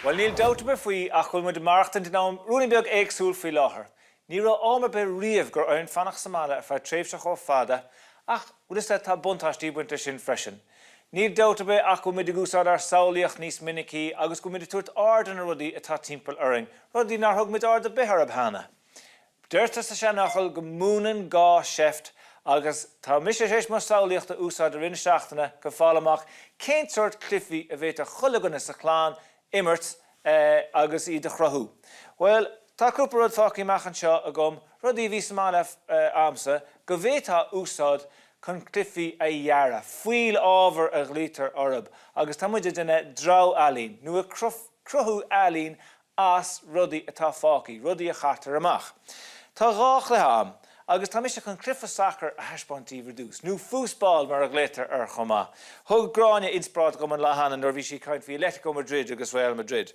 Well, níl doubt be faoi ach bhfuil muid marachtain den nám rúnaí beag éagsúil faoi láthair. Ní ra ámar be riamh gur ann fannach Somália ar feadh tréimhseach ó fada ach bhfuil is le tá buntáistí buinte sin freisin. Níl doubt be ach go muid gúsáid ar saolaíoch níos minicí agus go muid tuairt ard an rudaí atá timpeall orainn, rudaí nar thug muid ard a bithar ab hana. Deirtas sa sé nachil go múnan gá seft agus tá mis séis mar saolaíochta úsáid ar rinseachtainna go fáil amach cén sort clifí a bhéit a chulaganna sa chláán immert agus iad a chrathú. Well, tá cúpa rud fácaí mechan seo a gom, rudaí bhí Somália amsa, go bhétá úsáid chun clifí a dhearra, fuíollábhair a ghlítar orb, agus tá muidir duna drá ealaín, nua a cruthú ealaín as rudaí atá fácaí, rudaí a chatar amach. Tá rách le ham, agus tá mise chun Cluiche Sacair a heispáintí verdús. Nú fúsbal mar a glétar ar chomá. Thug gráine inspráid go an lehan an bhí sí caint fí Atletico Madrid agus Real Madrid.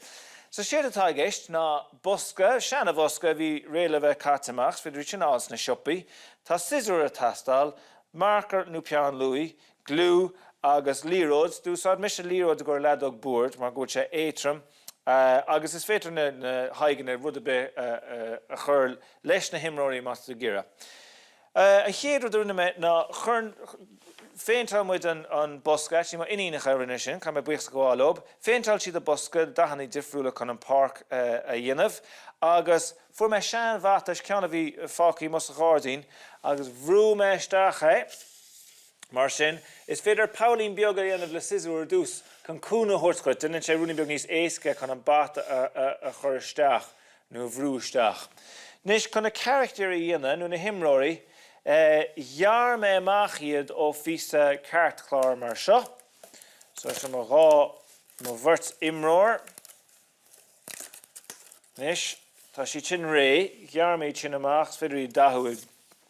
So siad atá gist ná bosca, seanna bosca bhí réile bheith Caitheamach, fidir sin ás na siopaí, tá scissor a tastal, marker nó pean luí, glú agus líród, dúsáid mise líród gur ledog búrd, mar gúid sé éitrim, agus is féidir na haigeanna rud a be a chur leis na himróí mas do gira. A chéadú dúna me na churn féintal muid an bosca, sí mar iníach ar rinne sin, can me buchs go álob, féintal siad a bosca dahanna difriúla chun an park a dhéanamh, agus fu me sean bhatas ceanna bhí fácaí mas a chádaín, agus bhrú me isteach mar sin, is féidir Paulín beag a dhéanamh le scissor dús can cúna thuirtcuid, duine sé rúnaí beag níos éasca chun an bata a chur isteach, nó bhrú isteach. Nis chun na character a dhéanamh, nó na himróí, jaar me amach iad ó físa cartchlár mar seo. So is mar rá mar bhirt imróir. Nis, tá sí sin ré, jaar me sin amach, féidir í dathú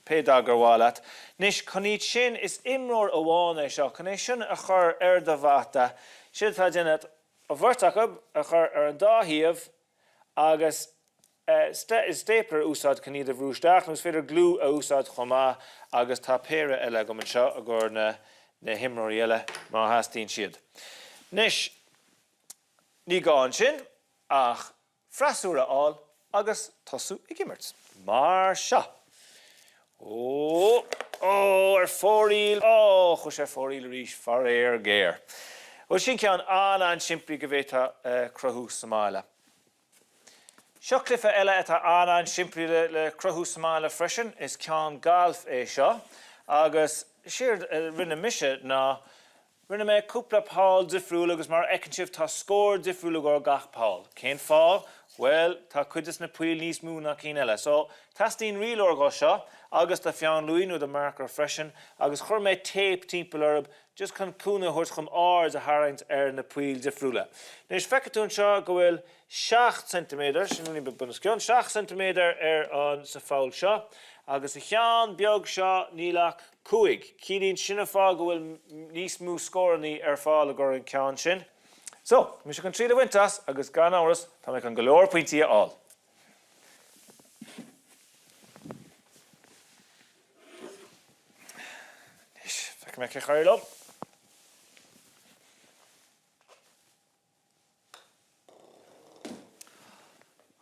pédag ar bháileat. Nis, chun iad sin is imróir a bhána seo, chun é sin a chur ar do bhata. Siad tá déine a bhirrteach a chur ar an dáthíomh agus is stapler úsáid can iad a bhrúisteach, nus féidir glú a úsáid chomá agus tá péire eile go man seo a gur na himróí eile má hastíonn siad. Nis, ní gáin sin ach freasúra áil agus tosú i gimmert. Mar seo. Ar fóríl, chu sé fóríl rís far éir géir. Well, sin ceann an siimplí go bhéta cruthú Somália. Seo clifa eile atá an siimplí le cruthú Somália freisin is ceann galf é seo, agus siad rinne mise ná rinne me cúpla páil difriúla agus mar eicinsibh tá scór difriúla gur gach páil. Cén fáil? Well, tá cuidas na puil níos mú na cín eile. So, tastín rialór go seo, agus tá fián luí nó da marcar freisin, agus chur mé tape timpeall orb, just chun cúna thuirt chum ard a haraint ar na puil difriúla. Nis fecatún seo go bhfuil 7 cm, sin múni bunas cion, 7 cm ar an sa fáil seo, agus a chean beag seo nílach 5. Cídín sinna fá go bhfuil níos mú scóraní ar fáil a gur an ceann sin. So, mi se kan tríd a wintas agus gan áras tá me kan golóir pointí áil. Feic me chair lom.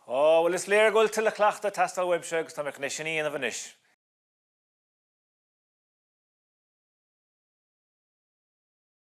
Well is léir goil til a clachta testal webse agus tá me cnéisiní in a bhanis.